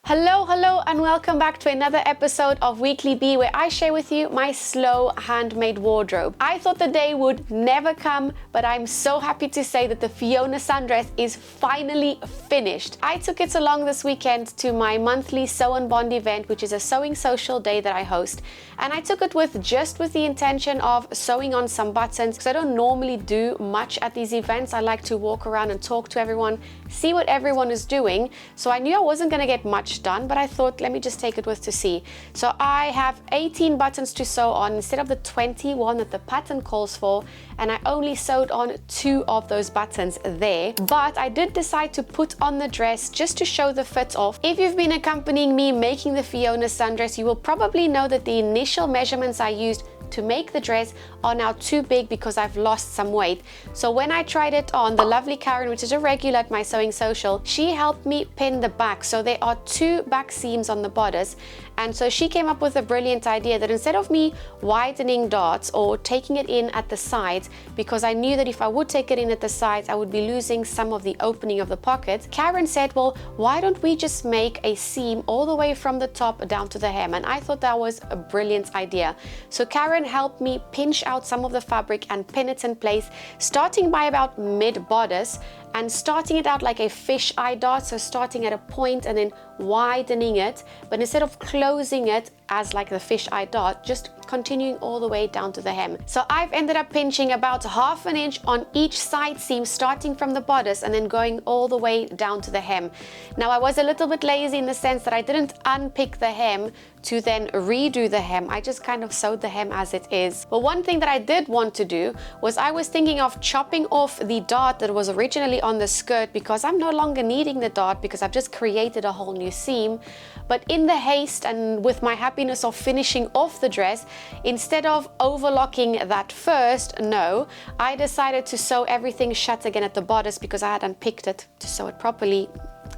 Hello and welcome back to another episode of Weekly Bee, where I share with you my slow handmade wardrobe. I thought the day would never come, but I'm so happy to say that the Fiona Sundress is finally finished. I took it along this weekend to my monthly Sew&Bond event, which is a sewing social day that I host, and I took it with the intention of sewing on some buttons, because I don't normally do much at these events. I like to walk around and talk to everyone, see what everyone is doing. So I knew I wasn't going to get much done, but I thought, let me just take it with to see. So I have 18 buttons to sew on instead of the 21 that the pattern calls for, and I only sewed on 2 of those buttons there. But I did decide to put on the dress just to show the fit off. If you've been accompanying me making the Fiona Sundress, you will probably know that the initial measurements I used to make the dress are now too big because I've lost some weight. So when I tried it on, the lovely Karen, which is a regular at my sewing social, she helped me pin the back. So there are 2 back seams on the bodice, and so she came up with a brilliant idea that instead of me widening darts or taking it in at the sides, because I knew that if I would take it in at the sides I would be losing some of the opening of the pocket, Karen said, well, why don't we just make a seam all the way from the top down to the hem? And I thought that was a brilliant idea. So Karen helped me pinch out some of the fabric and pin it in place, starting by about mid bodice and starting it out like a fish eye dart, so starting at a point and then widening it, but instead of closing it as like the fish eye dart, just continuing all the way down to the hem. So I've ended up pinching about 1/2 inch on each side seam, starting from the bodice and then going all the way down to the hem. Now I was a little bit lazy in the sense that I didn't unpick the hem to then redo the hem. I just kind of sewed the hem as it is. But one thing that I did want to do was I was thinking of chopping off the dart that was originally on the skirt, because I'm no longer needing the dart because I've just created a whole new seam. But in the haste and with my happiness of finishing off the dress, instead of overlocking that first, no, I decided to sew everything shut again at the bodice because I had unpicked it to sew it properly,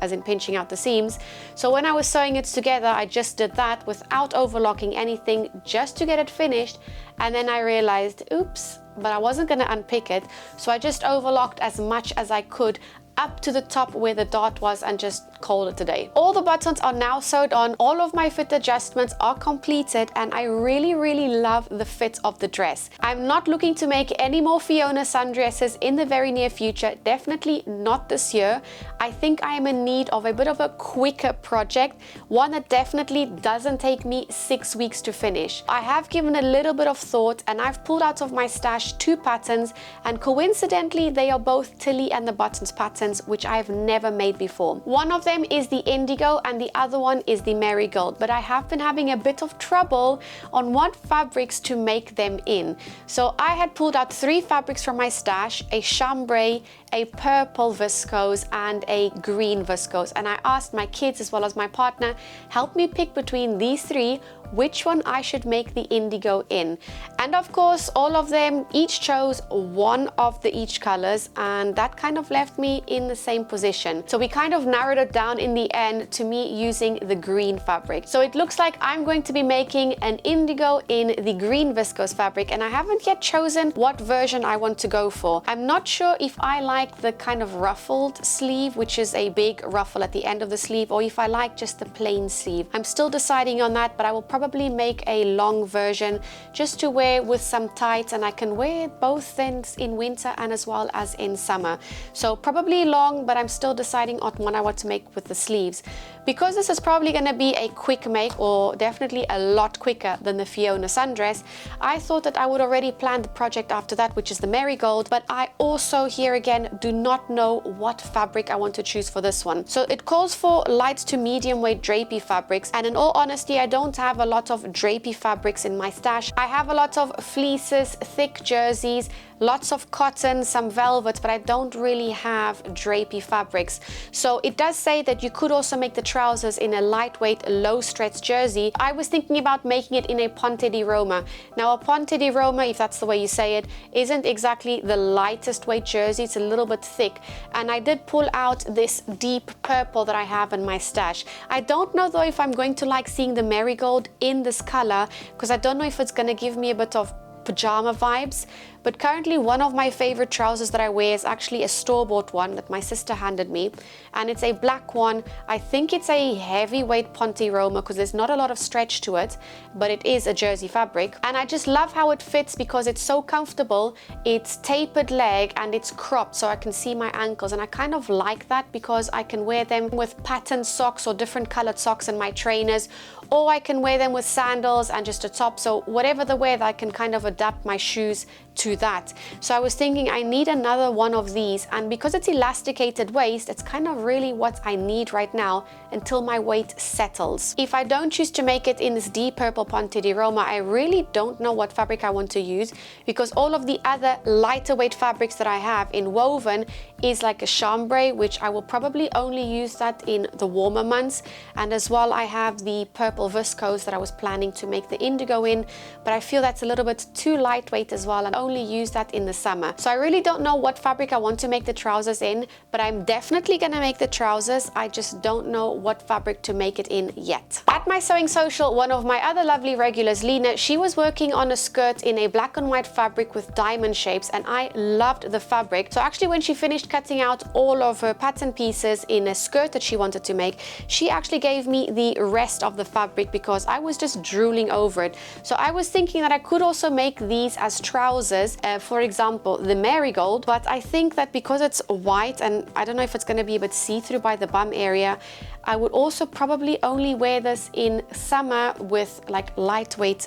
as in pinching out the seams. So when I was sewing it together, I just did that without overlocking anything, just to get it finished. And then I realized, oops, but I wasn't going to unpick it. So I just overlocked as much as I could up to the top where the dart was and just called it a day. All the buttons are now sewed on, all of my fit adjustments are completed, and I really love the fit of the dress. I'm not looking to make any more Fiona Sundresses in the very near future, definitely not this year. I think I am in need of a bit of a quicker project, one that definitely doesn't take me 6 weeks to finish. I have given a little bit of thought and I've pulled out of my stash 2 patterns, and coincidentally they are both Tilly and the Buttons patterns, which I have never made before. One of them is the Indigo and the other one is the Marigold, but I have been having a bit of trouble on what fabrics to make them in. So I had pulled out 3 fabrics from my stash: a chambray, a purple viscose and a green viscose, and I asked my kids as well as my partner, help me pick between these 3 which one I should make the indigo in. And of course all of them each chose one of the each colors, and that kind of left me in the same position. So we kind of narrowed it down in the end to me using the green fabric. So it looks like I'm going to be making an indigo in the green viscose fabric, and I haven't yet chosen what version I want to go for. I'm not sure if I like the kind of ruffled sleeve, which is a big ruffle at the end of the sleeve, or if I like just the plain sleeve. I'm still deciding on that, but I will probably make a long version just to wear with some tights, and I can wear both ends in winter and as well as in summer. So probably long, but I'm still deciding on what I want to make with the sleeves. Because this is probably going to be a quick make, or definitely a lot quicker than the Fiona Sundress, I thought that I would already plan the project after that, which is the Marigold. But I also here again do not know what fabric I want to choose for this one. So it calls for light to medium weight drapey fabrics, and in all honesty I don't have a lot of drapey fabrics in my stash. I have a lot of fleeces, thick jerseys, lots of cotton, some velvet, but I don't really have drapey fabrics. So it does say that you could also make the trousers in a lightweight, low stretch jersey. I was thinking about making it in a ponte di Roma. Now a ponte di Roma, if that's the way you say it, isn't exactly the lightest weight jersey. It's a little bit thick, and I did pull out this deep purple that I have in my stash. I don't know though if I'm going to like seeing the Marigold in this color, because I don't know if it's going to give me a bit of pajama vibes. But currently one of my favorite trousers that I wear is actually a store-bought one that my sister handed me, and it's a black one. I think it's a heavyweight Ponte Roma because there's not a lot of stretch to it, but it is a jersey fabric, and I just love how it fits because it's so comfortable. It's tapered leg and it's cropped so I can see my ankles, and I kind of like that because I can wear them with patterned socks or different colored socks and my trainers, or I can wear them with sandals and just a top. So whatever the weather, I can kind of adapt my shoes to that. So I was thinking I need another one of these, and because it's elasticated waist, it's kind of really what I need right now until my weight settles. If I don't choose to make it in this deep purple Ponte di Roma, I really don't know what fabric I want to use, because all of the other lighter weight fabrics that I have in woven is like a chambray, which I will probably only use that in the warmer months. And as well, I have the purple viscose that I was planning to make the indigo in, but I feel that's a little bit too lightweight as well, and only use that in the summer. So I really don't know what fabric I want to make the trousers in, but I'm definitely gonna make the trousers. I just don't know what fabric to make it in yet. At my sewing social, one of my other lovely regulars, Lena, she was working on a skirt in a black and white fabric with diamond shapes, and I loved the fabric. So actually when she finished cutting out all of her pattern pieces in a skirt that she wanted to make, she actually gave me the rest of the fabric because I was just drooling over it. So I was thinking that I could also make these as trousers, for example the marigold, but I think that because it's white and I don't know if it's going to be a bit see-through by the bum area, I would also probably only wear this in summer with like lightweight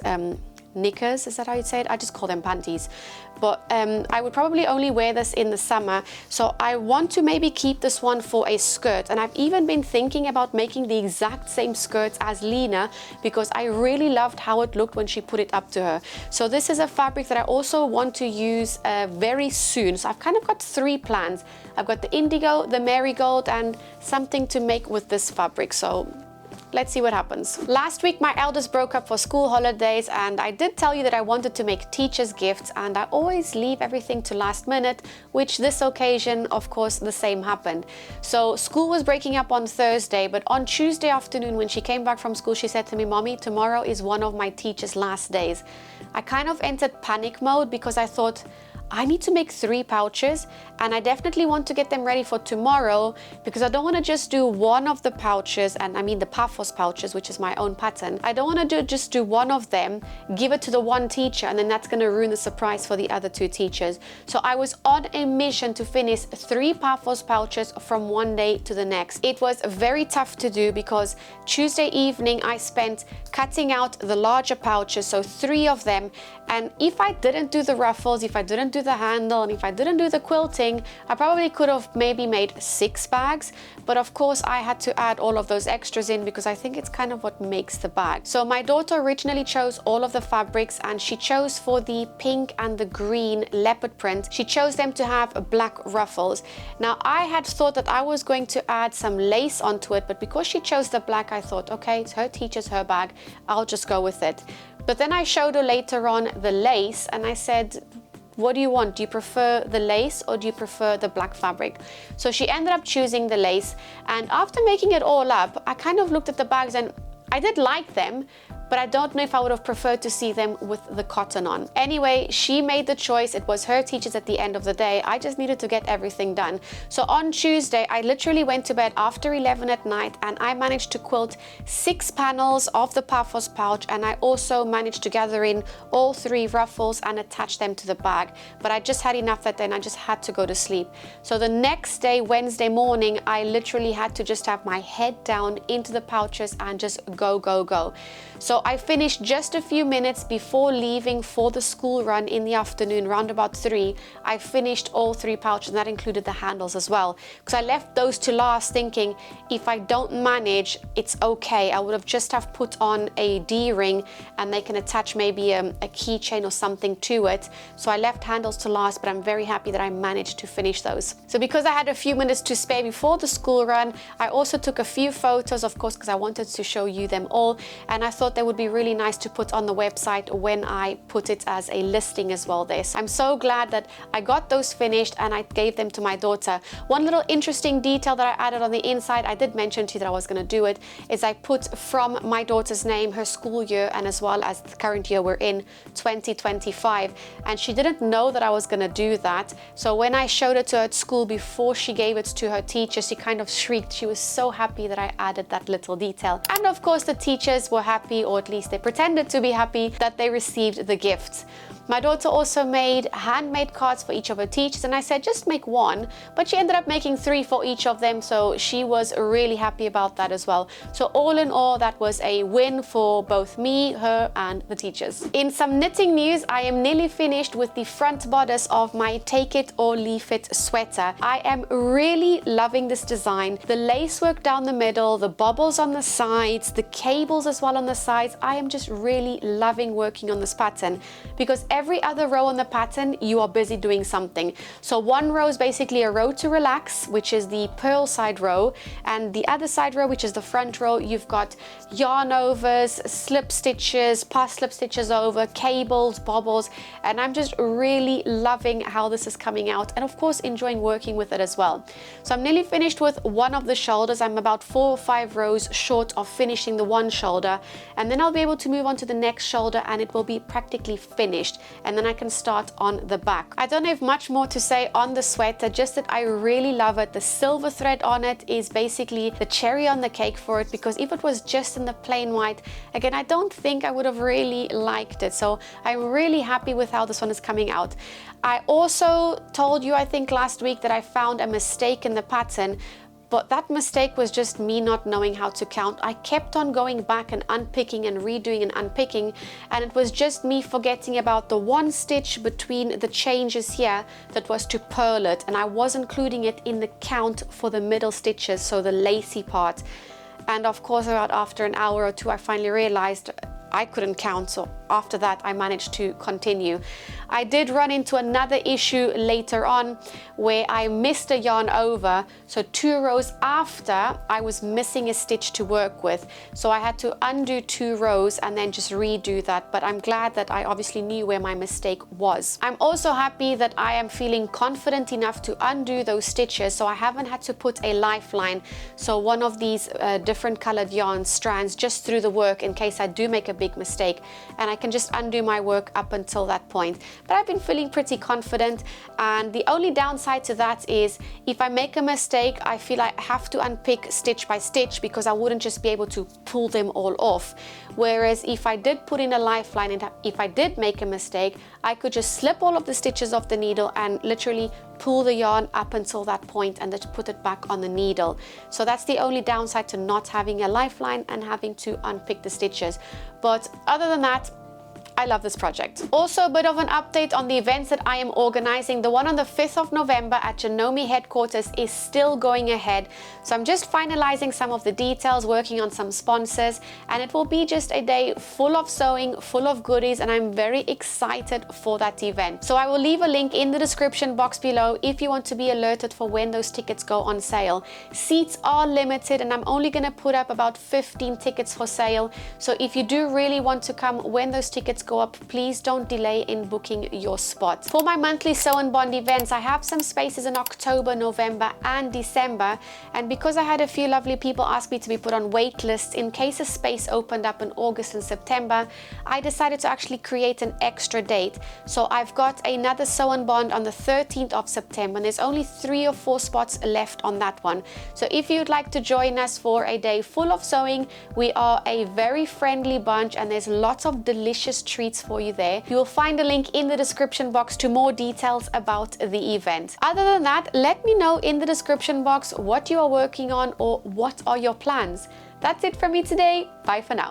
knickers. Is that how you'd say it? I just call them panties. But I would probably only wear this in the summer. So I want to maybe keep this one for a skirt. And I've even been thinking about making the exact same skirts as Lena because I really loved how it looked when she put it up to her. So this is a fabric that I also want to use very soon. So I've kind of got three plans. I've got the indigo, the marigold, and something to make with this fabric. So let's see what happens. Last week, my eldest broke up for school holidays, and I did tell you that I wanted to make teachers gifts, and I always leave everything to last minute, which this occasion, of course, the same happened. So school was breaking up on Thursday, but on Tuesday afternoon when she came back from school, she said to me, "Mommy, tomorrow is one of my teachers' last days." I kind of entered panic mode because I thought, I need to make 3 pouches, and I definitely want to get them ready for tomorrow because I don't want to just do one of the pouches, and I mean the Paphos pouches, which is my own pattern. I don't want to just do one of them, give it to the one teacher, and then that's going to ruin the surprise for the other 2 teachers. So I was on a mission to finish 3 Paphos pouches from one day to the next. It was very tough to do because Tuesday evening I spent cutting out the larger pouches, so 3 of them, and if I didn't do the ruffles, if I didn't do the handle, and if I didn't do the quilting, I probably could have maybe made 6 bags. But of course I had to add all of those extras in because I think it's kind of what makes the bag. So my daughter originally chose all of the fabrics, and she chose for the pink and the green leopard print, she chose them to have black ruffles. Now I had thought that I was going to add some lace onto it, but because she chose the black, I thought, okay, it's her teacher's, her bag, I'll just go with it. But then I showed her later on the lace, and I said, what do you want? Do you prefer the lace or do you prefer the black fabric? So she ended up choosing the lace, and after making it all up, I kind of looked at the bags and I did like them, but I don't know if I would have preferred to see them with the cotton on. Anyway, she made the choice. It was her teachers at the end of the day. I just needed to get everything done. So on Tuesday, I literally went to bed after 11 at night, and I managed to quilt 6 panels of the Paphos pouch, and I also managed to gather in all 3 ruffles and attach them to the bag. But I just had enough that day and I just had to go to sleep. So the next day, Wednesday morning, I literally had to just have my head down into the pouches and just go, go, go. So I finished just a few minutes before leaving for the school run in the afternoon, round about 3. I finished all 3 pouches, and that included the handles as well. Because I left those to last thinking, if I don't manage, it's okay. I would have just have put on a D-ring and they can attach maybe a keychain or something to it. So I left handles to last, but I'm very happy that I managed to finish those. So because I had a few minutes to spare before the school run, I also took a few photos, of course, because I wanted to show you them all. And I thought they would would be really nice to put on the website when I put it as a listing as well there. So I'm so glad that I got those finished and I gave them to my daughter. One little interesting detail that I added on the inside, I did mention to you that I was going to do it, is I put from my daughter's name, her school year, and as well as the current year we're in, 2025. And she didn't know that I was going to do that. So when I showed it to her at school before she gave it to her teacher, she kind of shrieked. She was so happy that I added that little detail. And of course the teachers were happy, or at least they pretended to be happy, that they received the gifts. My daughter also made handmade cards for each of her teachers, and I said just make one, but she ended up making 3 for each of them, so she was really happy about that as well. So all in all, that was a win for both me, her, and the teachers. In some knitting news, I am nearly finished with the front bodice of my Take It or Leave It sweater. I am really loving this design. The lace work down the middle, the bobbles on the sides, the cables as well on the sides. I am just really loving working on this pattern, because every other row on the pattern you are busy doing something. So one row is basically a row to relax, which is the purl side row, and the other side row, which is the front row, you've got yarn overs, slip stitches, past slip stitches over, cables, bobbles, and I'm just really loving how this is coming out, and of course enjoying working with it as well. So I'm nearly finished with one of the shoulders. I'm about 4 or 5 rows short of finishing the one shoulder, and then I'll be able to move on to the next shoulder and it will be practically finished, and then I can start on the back. I don't have much more to say on the sweater, just that I really love it. The silver thread on it is basically the cherry on the cake for it, because if it was just in the plain white, again, I don't think I would have really liked it. So I'm really happy with how this one is coming out. I also told you, I think last week, that I found a mistake in the pattern, but that mistake was just me not knowing how to count. I kept on going back and unpicking and redoing and unpicking, and it was just me forgetting about the one stitch between the changes here that was to purl it, and I was including it in the count for the middle stitches, so the lacy part. And of course, about after an hour or two, I finally realized I couldn't count, so after that I managed to continue. I did run into another issue later on where I missed a yarn over, so 2 rows after I was missing a stitch to work with, so I had to undo 2 rows and then just redo that. But I'm glad that I obviously knew where my mistake was. I'm also happy that I am feeling confident enough to undo those stitches, so I haven't had to put a lifeline, so one of these different colored yarn strands, just through the work in case I do make a big mistake, and I can just undo my work up until that point. But I've been feeling pretty confident, and the only downside to that is if I make a mistake, I feel I have to unpick stitch by stitch, because I wouldn't just be able to pull them all off. Whereas if I did put in a lifeline and if I did make a mistake, I could just slip all of the stitches off the needle and literally pull the yarn up until that point and then put it back on the needle. So that's the only downside to not having a lifeline and having to unpick the stitches. But other than that, I love this project. Also, a bit of an update on the events that I am organizing. The one on the 5th of November at Janome headquarters is still going ahead. So I'm just finalizing some of the details, working on some sponsors, and it will be just a day full of sewing, full of goodies, and I'm very excited for that event. So I will leave a link in the description box below if you want to be alerted for when those tickets go on sale. Seats are limited, and I'm only going to put up about 15 tickets for sale. So if you do really want to come when those tickets go up, please don't delay in booking your spot. For my monthly Sew&Bond events, I have some spaces in October, November and December, and because I had a few lovely people ask me to be put on wait lists in case a space opened up in August and September, I decided to actually create an extra date. So I've got another Sew&Bond on the 13th of September, and there's only 3 or 4 spots left on that one. So if you'd like to join us for a day full of sewing, we are a very friendly bunch, and there's lots of delicious treats for you there. You will find a link in the description box to more details about the event. Other than that, let me know in the description box what you are working on or what are your plans. That's it from me today. Bye for now.